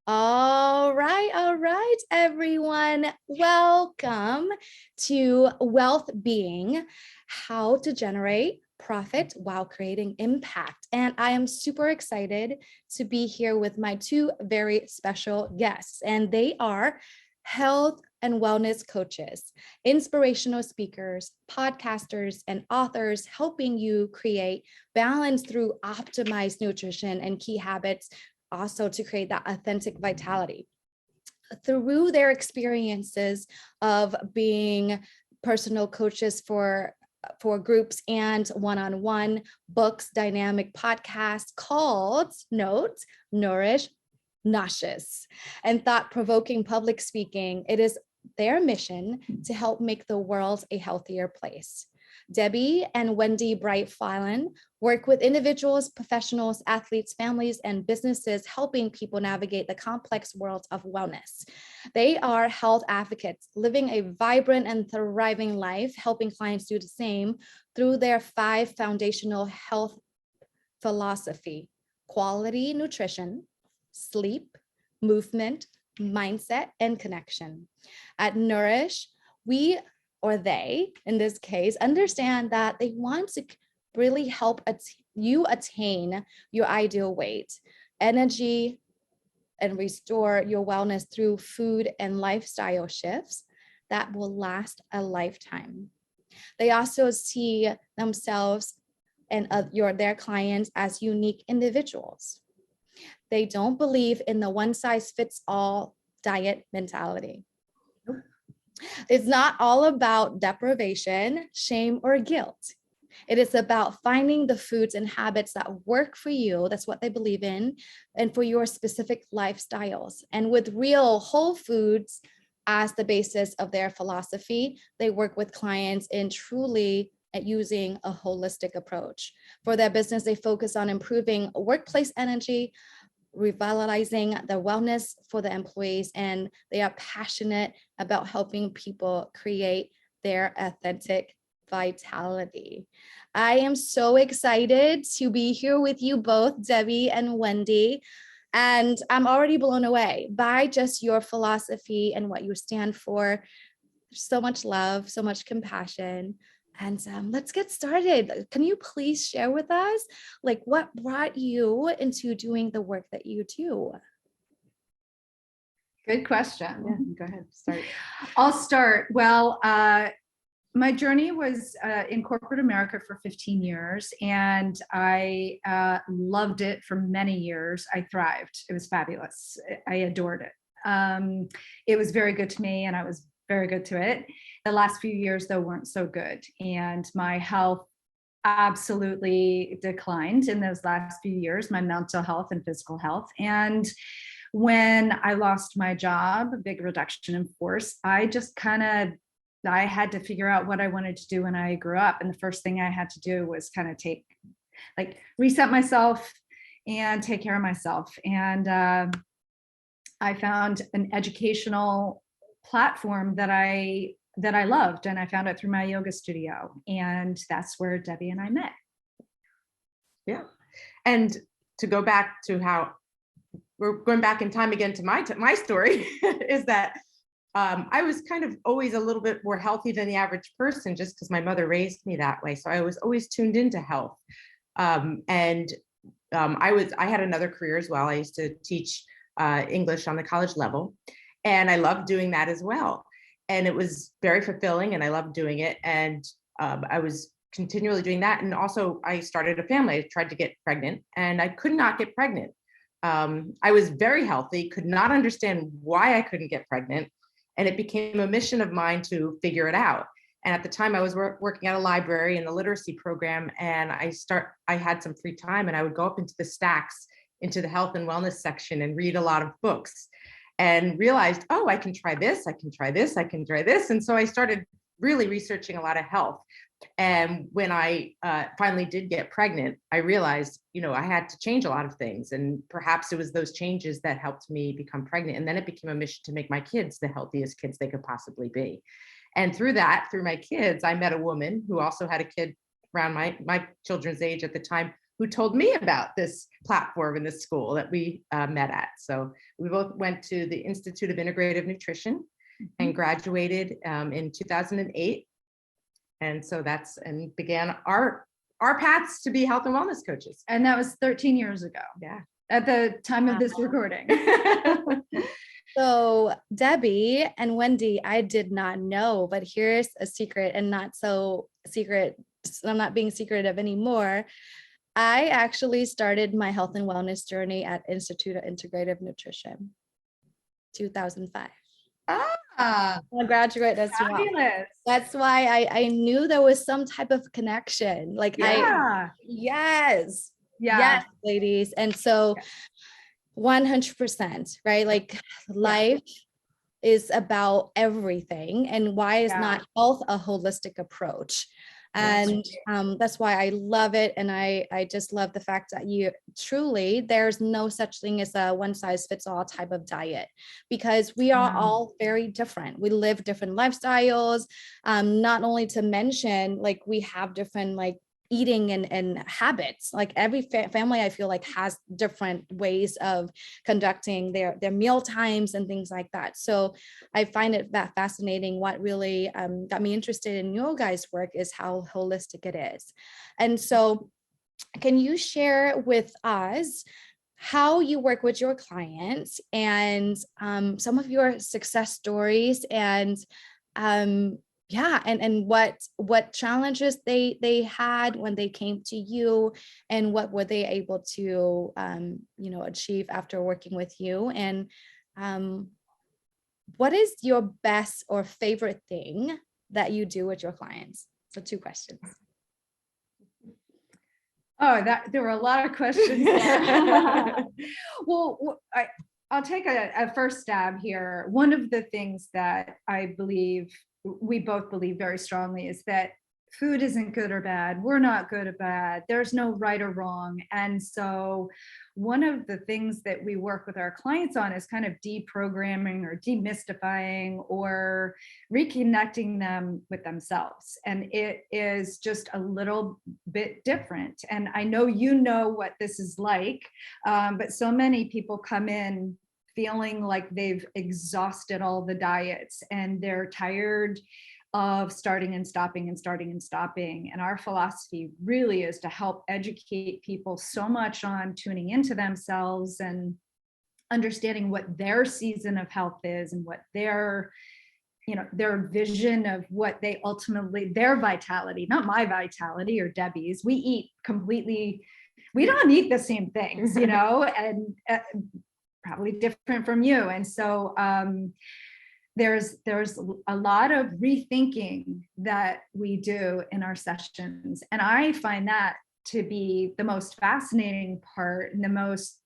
All right, everyone. Welcome to Wealth Being, how to generate profit while creating impact. And I am super excited to be here with my two very special guests, and they are health and wellness coaches, inspirational speakers, podcasters, and authors helping you create balance through optimized nutrition and key habits, also to create that authentic vitality. Through their experiences of being personal coaches for groups and one-on-one, books, dynamic podcast called Nourish, Nauseous, and thought-provoking public speaking, it is their mission to help make the world a healthier place. Debbie and Wendy Bright-Fallon work with individuals, professionals, athletes, families, and businesses, helping people navigate the complex world of wellness. They are health advocates, living a vibrant and thriving life, helping clients do the same through their 5 foundational health philosophy: quality nutrition, sleep, movement, mindset, and connection. At Nourish, they, in this case, understand that they want to really help you attain your ideal weight, energy, and restore your wellness through food and lifestyle shifts that will last a lifetime. They also see themselves and their clients as unique individuals. They don't believe in the one-size-fits-all diet mentality. It's not all about deprivation, shame, or guilt. It is about finding the foods and habits that work for you. That's what they believe in, and for your specific lifestyles. And with real whole foods as the basis of their philosophy, they work with clients in truly at using a holistic approach. For their business, they focus on improving workplace energy, revitalizing the wellness for the employees, and they are passionate about helping people create their authentic vitality. I am so excited to be here with you both, Debbie and Wendy, and I'm already blown away by just your philosophy and what you stand for. There's so much love, so much compassion. And let's get started. Can you please share with us, like, what brought you into doing the work that you do? Good question. Yeah, go ahead. Start. I'll start. Well, my journey was in corporate America for 15 years, and I loved it for many years. I thrived. It was fabulous. I adored it. It was very good to me, and I was very good to it. The last few years, though, weren't so good, and my health absolutely declined in those last few years, my mental health and physical health. And when I lost my job, a big reduction in force, I had to figure out what I wanted to do when I grew up. And the first thing I had to do was kind of reset myself and take care of myself. And I found an educational platform that I loved, and I found it through my yoga studio, and that's where Debbie and I met. Yeah, and to go back to how we're going back in time again to my story is that I was kind of always a little bit more healthy than the average person, just because my mother raised me that way. So I was always tuned into health, I had another career as well. I used to teach English on the college level, and I loved doing that as well. And it was very fulfilling, and I loved doing it. And I was continually doing that. And also I started a family. I tried to get pregnant, and I could not get pregnant. I was very healthy, could not understand why I couldn't get pregnant. And it became a mission of mine to figure it out. And at the time I was working at a library in the literacy program, and I had some free time, and I would go up into the stacks, into the health and wellness section, and read a lot of books, and realized, oh, I can try this, I can try this, I can try this. And so I started really researching a lot of health. And when I finally did get pregnant, I realized, I had to change a lot of things. And perhaps it was those changes that helped me become pregnant. And then it became a mission to make my kids the healthiest kids they could possibly be. And through my kids, I met a woman who also had a kid around my children's age at the time, who told me about this platform in this school that we met at. So we both went to the Institute of Integrative Nutrition and graduated in 2008. And so and began our paths to be health and wellness coaches. And that was 13 years ago. Yeah. At the time of this recording. So Debbie and Wendy, I did not know, but here's a secret, and not so secret. I'm not being secretive anymore. I actually started my health and wellness journey at Institute of Integrative Nutrition, 2005. Ah, I'm a graduate as well. fabulous. That's why I knew there was some type of connection. Like Yeah. yes, Yeah. yes, ladies. And so 100%, right? Like life is about everything. And why is not health a holistic approach? And that's why I love it. And I just love the fact that there's no such thing as a one size fits all type of diet, because we are all very different. We live different lifestyles. Not only to mention, like, we have different like eating and habits. Like every family, I feel like, has different ways of conducting their meal times and things like that. So I find it that fascinating. What really got me interested in your guys' work is how holistic it is. And so can you share with us how you work with your clients and some of your success stories, and and what challenges they had when they came to you, and what were they able to achieve after working with you, and what is your best or favorite thing that you do with your clients? So 2 questions. Oh, there were a lot of questions there. Well, I'll take a first stab here. One of the things that we both believe very strongly is that food isn't good or bad. We're not good or bad. There's no right or wrong. And so one of the things that we work with our clients on is kind of deprogramming or demystifying or reconnecting them with themselves. And it is just a little bit different. And I know you know what this is like, but so many people come in feeling like they've exhausted all the diets and they're tired of starting and stopping and starting and stopping. And our philosophy really is to help educate people so much on tuning into themselves and understanding what their season of health is and what their vision of what they ultimately, their vitality, not my vitality or Debbie's. We don't eat the same things, and probably different from you. And so there's a lot of rethinking that we do in our sessions. And I find that to be the most fascinating part and the most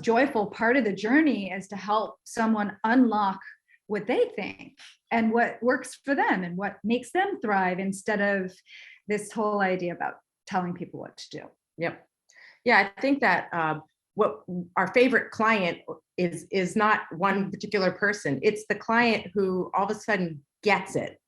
joyful part of the journey, is to help someone unlock what they think and what works for them and what makes them thrive, instead of this whole idea about telling people what to do. Yep. Yeah, I think that what our favorite client is not one particular person. It's the client who all of a sudden gets it.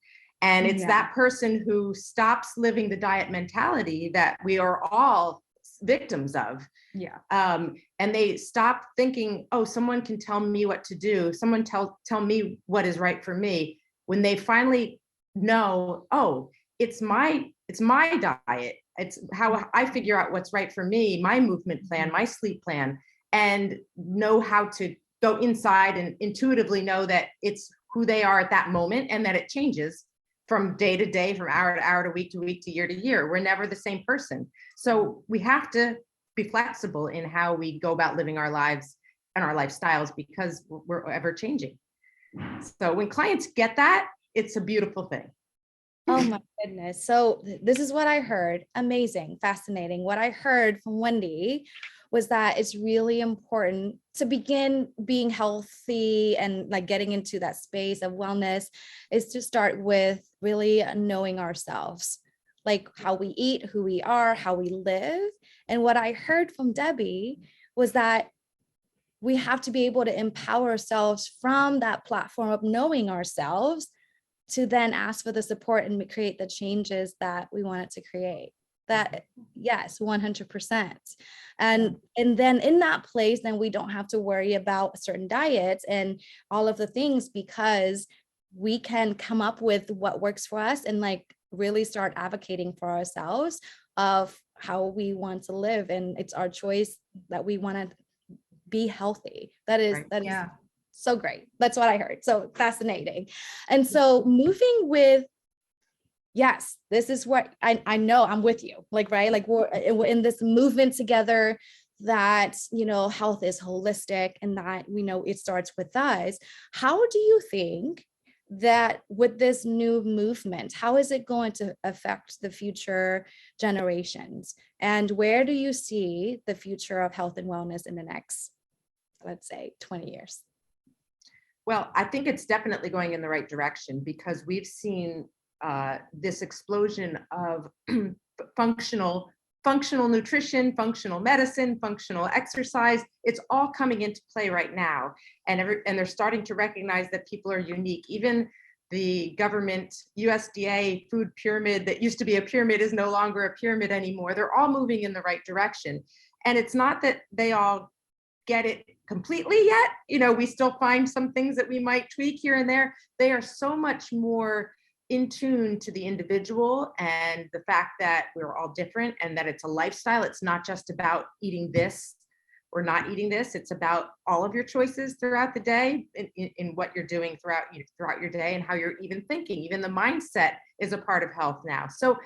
And it's that person who stops living the diet mentality that we are all victims of. Yeah. And they stop thinking, oh, someone can tell me what to do. Someone tell me what is right for me. When they finally know, oh, it's my diet. It's how I figure out what's right for me, my movement plan, my sleep plan, and know how to go inside and intuitively know that it's who they are at that moment, and that it changes from day to day, from hour to hour, to week to year to year. We're never the same person. So we have to be flexible in how we go about living our lives and our lifestyles, because we're ever changing. So when clients get that, it's a beautiful thing. Oh my goodness. So this is what I heard. Amazing, fascinating. What I heard from Wendy was that it's really important to begin being healthy and like getting into that space of wellness is to start with really knowing ourselves, like how we eat, who we are, how we live. And what I heard from Debbie was that we have to be able to empower ourselves from that platform of knowing ourselves to then ask for the support and create the changes that we want it to create. That, yes, 100%. And then in that place, then we don't have to worry about certain diets and all of the things, because we can come up with what works for us and like really start advocating for ourselves of how we want to live. And it's our choice that we want to be healthy. That is Yeah. so great. That's what I heard. So fascinating. And so moving with, yes, this is what I know I'm with you. Like, right. Like we're in this movement together that, health is holistic and that we know it starts with us. How do you think that with this new movement, how is it going to affect the future generations? And where do you see the future of health and wellness in the next, let's say, 20 years? Well, I think it's definitely going in the right direction, because we've seen this explosion of functional nutrition, functional medicine, functional exercise. It's all coming into play right now, and they're starting to recognize that people are unique. Even the government USDA food pyramid that used to be a pyramid is no longer a pyramid anymore. They're all moving in the right direction, and it's not that they all get it completely yet. We still find some things that we might tweak here and there. They are so much more in tune to the individual and the fact that we're all different and that it's a lifestyle. It's not just about eating this or not eating this. It's about all of your choices throughout the day, in what you're doing throughout your day, and how you're even thinking. Even the mindset is a part of health now. So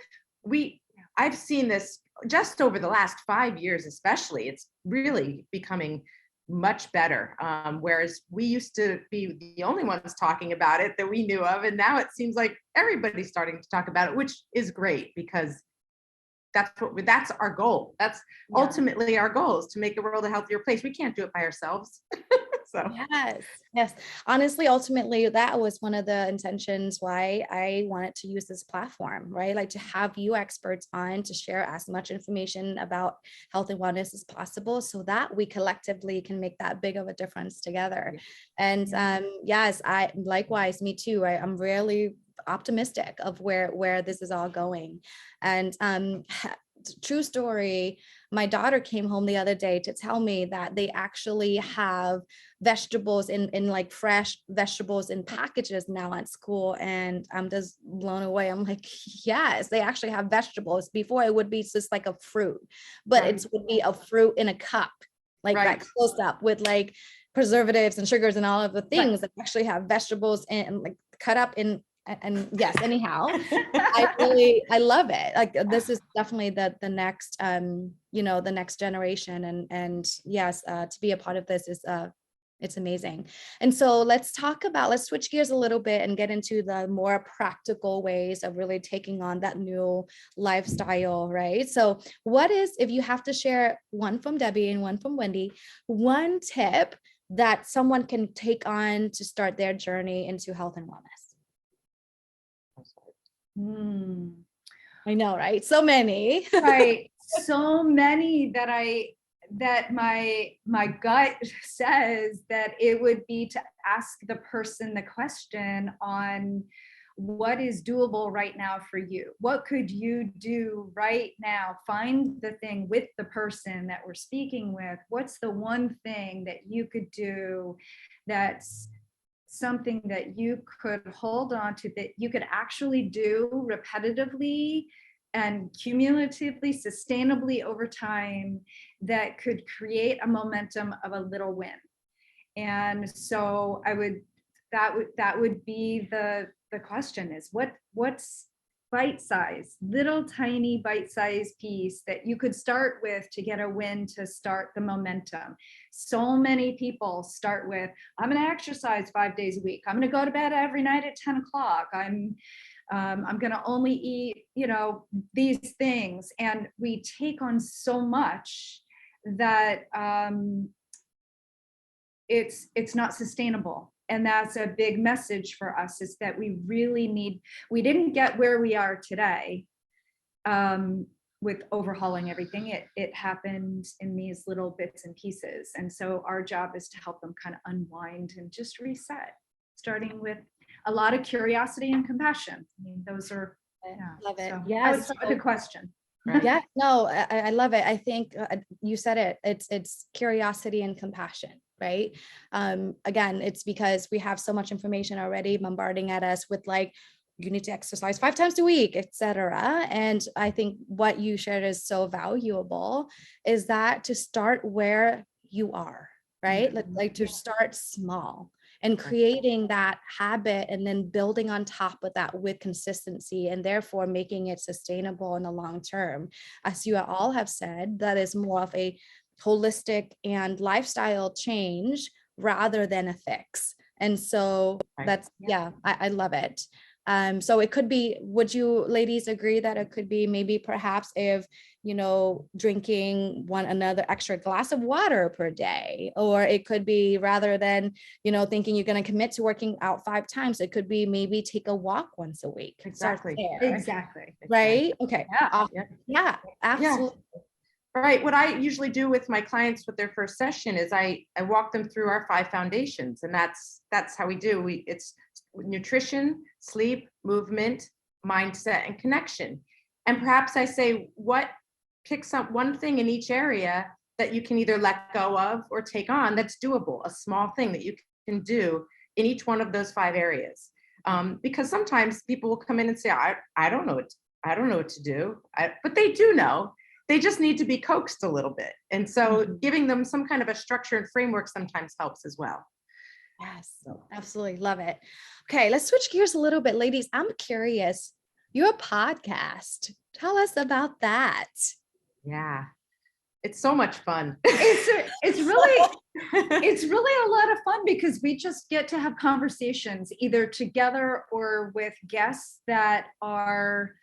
I've seen this just over the last 5 years, especially. It's really becoming much better. Whereas we used to be the only ones talking about it that we knew of. And now it seems like everybody's starting to talk about it, which is great, because that's our goal. That's ultimately our goal, is to make the world a healthier place. We can't do it by ourselves. So yes. Honestly, ultimately, that was one of the intentions why I wanted to use this platform, right? Like to have you experts on to share as much information about health and wellness as possible, so that we collectively can make that big of a difference together. And yes, I likewise, me too. I'm really optimistic of where this is all going. And true story, my daughter came home the other day to tell me that they actually have vegetables in like fresh vegetables in packages now at school. And I'm just blown away. I'm like, yes, they actually have vegetables. Before it would be just like a fruit, but it would be a fruit in a cup, like that close up with like preservatives and sugars and all of the things that actually have vegetables and like cut up in. And yes, anyhow, I love it. Like this is definitely the next, the next generation. And yes, to be a part of this is, it's amazing. And so let's switch gears a little bit and get into the more practical ways of really taking on that new lifestyle, right? So if you have to share one from Debbie and one from Wendy, one tip that someone can take on to start their journey into health and wellness? I know, right? So many. Right. So many that my gut says that it would be to ask the person the question on what is doable right now for you. What could you do right now? Find the thing with the person that we're speaking with. What's the one thing that you could do that's something that you could hold on to, that you could actually do repetitively and cumulatively, sustainably over time, that could create a momentum of a little win. And so that would be the question is what's bite-sized, little tiny bite-sized piece that you could start with to get a win, to start the momentum. So many people start with, I'm going to exercise 5 days a week. I'm going to go to bed every night at 10 o'clock. I'm going to only eat, these things. And we take on so much that it's not sustainable. And that's a big message for us, is that we didn't get where we are today with overhauling everything. It happened in these little bits and pieces. And so our job is to help them kind of unwind and just reset, starting with a lot of curiosity and compassion. I mean, those are, Love it. So Yes. I would start with a question. Right. Yeah, no, I love it. I think you said it. It's curiosity and compassion, right? Again, it's because we have so much information already bombarding at us with like, you need to exercise 5 times a week, etc. And I think what you shared is so valuable, is that to start where you are, right? Like to start small and creating that habit and then building on top of that with consistency, and therefore making it sustainable in the long term. As you all have said, that is more of a holistic and lifestyle change rather than a fix. And so Right. that's, yeah, I love it. So it could be, would you ladies agree that it could be maybe perhaps if, drinking one another extra glass of water per day, or it could be rather than, thinking you're going to commit to working out 5 times, it could be maybe take a walk once a week. Start Exactly. there, Exactly. right? Okay. Yeah. Awesome. Yeah, absolutely. Right. What I usually do with my clients with their first session is I walk them through our 5 foundations, and that's how we do. It's nutrition, sleep, movement, mindset, and connection. And perhaps I say, picks up one thing in each area that you can either let go of or take on that's doable, a small thing that you can do in each one of those 5 areas. Because sometimes people will come in and say, I don't know what to do, but they do know. They just need to be coaxed a little bit. And so giving them some kind of a structure and framework sometimes helps as well. Yes, absolutely love it. Okay, let's switch gears a little bit, ladies. I'm curious, your podcast, tell us about that. Yeah, it's so much fun. It's really a lot of fun because we just get to have conversations either together or with guests that are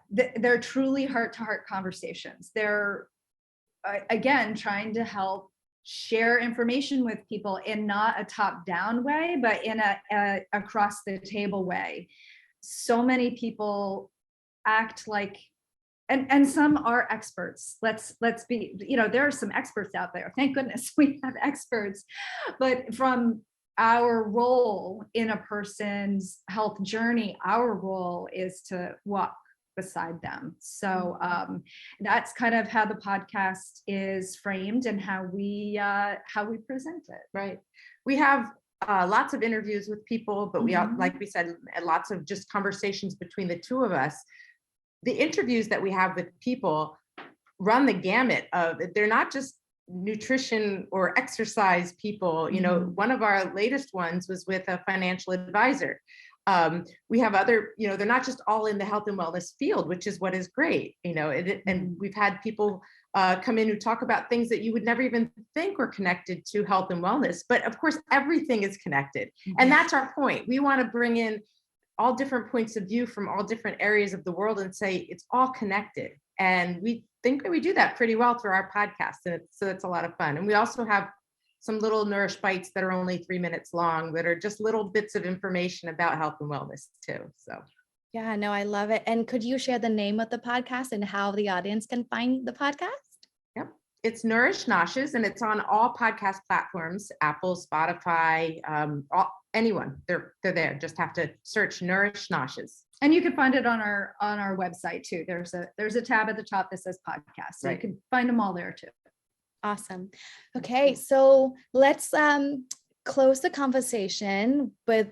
they're truly heart-to-heart conversations. They're again trying to help share information with people in not a top-down way, but in a across the table way. So many people act like, and some are experts. Let's be, there are some experts out there. Thank goodness we have experts. But from our role in a person's health journey, our role is to walk beside them. So that's kind of how the podcast is framed and how we present it. Right. We have lots of interviews with people, but we like we said, lots of just conversations between the two of us. The interviews that we have with people run the gamut of, they're not just nutrition or exercise people. One of our latest ones was with a financial advisor. We have other, they're not just all in the health and wellness field, which is what is great, and we've had people come in who talk about things that you would never even think were connected to health and wellness. But of course, everything is connected. And that's our point. We want to bring in all different points of view from all different areas of the world and say it's all connected. And we think that we do that pretty well through our podcast. And so it's a lot of fun. And we also have some little Nourish bites that are only 3 minutes long that are just little bits of information about health and wellness too. So yeah, no, I love it. And could you share the name of the podcast and how the audience can find the podcast? Yep. It's Nourish Noshes, and it's on all podcast platforms, Apple, Spotify, anyone. They're there. Just have to search Nourish Noshes. And you can find it on our website too. There's a tab at the top that says podcast. So you can find them all there too. Awesome. Okay, so let's close the conversation with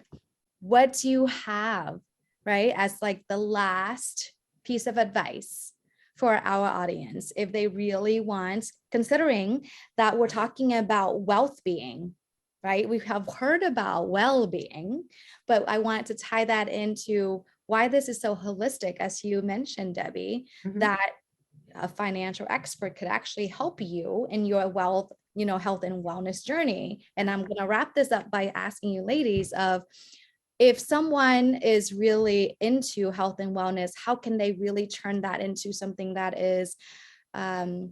what you have, right, as like the last piece of advice for our audience if they really want, considering that we're talking about wealth being, right? We have heard about well-being, but I wanted to tie that into why this is so holistic, as you mentioned, Debbie, that a financial expert could actually help you in your wealth, health and wellness journey. And I'm going to wrap this up by asking you ladies of, if someone is really into health and wellness, how can they really turn that into something that is a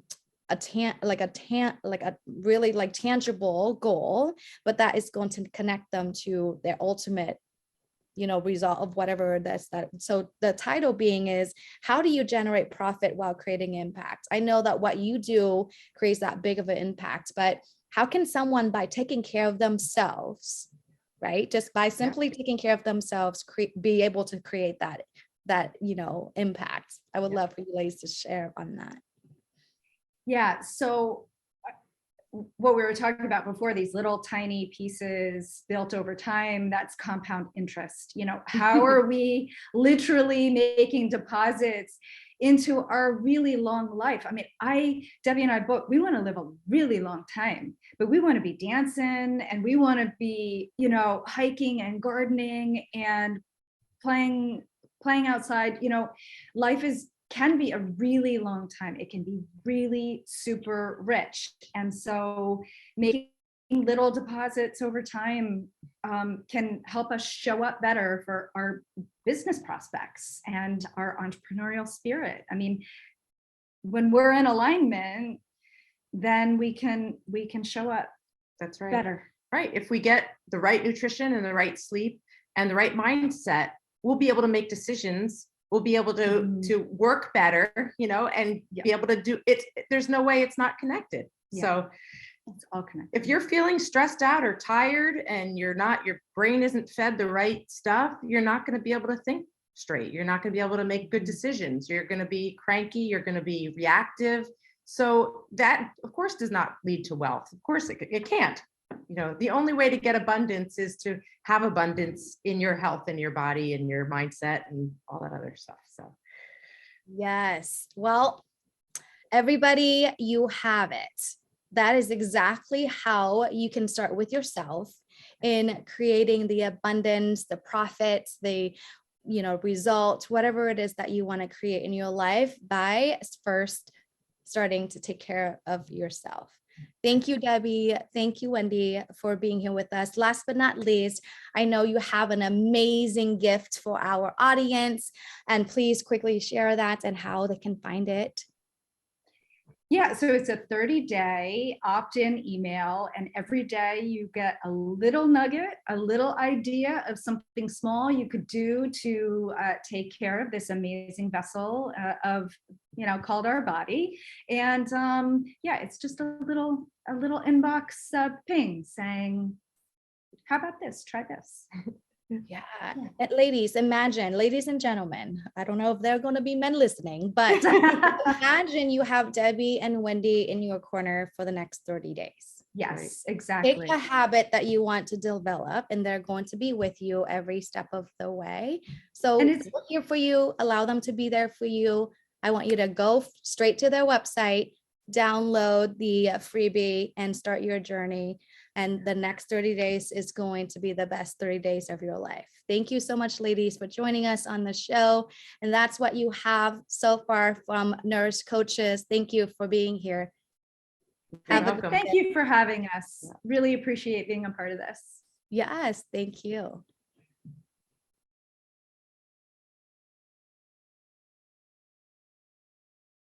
really like tangible goal, but that is going to connect them to their ultimate result of whatever that. So the title being is, how do you generate profit while creating impact? I know that what you do creates that big of an impact, but how can someone, by taking care of themselves, right, just by simply taking care of themselves, be able to create that that, impact? I would Yeah. love for you ladies to share on that. Yeah. So what we were talking about before, these little tiny pieces built over time, that's compound interest. How are we literally making deposits into our really long life? I mean, Debbie and I both, we want to live a really long time, but we want to be dancing and we want to be, hiking and gardening and playing outside. Life can be a really long time. It can be really super rich. And so making little deposits over time can help us show up better for our business prospects and our entrepreneurial spirit. I mean, when we're in alignment, then we can show up That's right. better. Right. If we get the right nutrition and the right sleep and the right mindset, we'll be able to make decisions. We'll be able to work better, and be able to do it. There's no way it's not connected. Yeah. So It's all connected. if you're feeling stressed out or tired and your brain isn't fed the right stuff, you're not going to be able to think straight. You're not going to be able to make good decisions. You're going to be cranky. You're going to be reactive. So that, of course, does not lead to wealth. Of course, it can't. The only way to get abundance is to have abundance in your health and your body and your mindset and all that other stuff. So, Yes. Well, everybody, you have it. That is exactly how you can start with yourself in creating the abundance, the profits, the result, whatever it is that you want to create in your life by first starting to take care of yourself. Thank you, Debbie. Thank you, Wendy, for being here with us. Last but not least, I know you have an amazing gift for our audience, and please quickly share that and how they can find it. Yeah, so it's a 30-day opt-in email, and every day you get a little nugget, a little idea of something small you could do to take care of this amazing vessel called our body. And it's just a little inbox ping saying, "How about this? Try this." Yeah. And ladies and gentlemen, I don't know if there are going to be men listening, but imagine you have Debbie and Wendy in your corner for the next 30 days. Yes, exactly. Take a habit that you want to develop, and they're going to be with you every step of the way. So we're here for you. Allow them to be there for you. I want you to go straight to their website, download the freebie, and start your journey. And the next 30 days is going to be the best 30 days of your life. Thank you so much, ladies, for joining us on the show. And that's what you have so far from Nourish Coaches. Thank you for being here. Thank you for having us. Really appreciate being a part of this. Yes, thank you.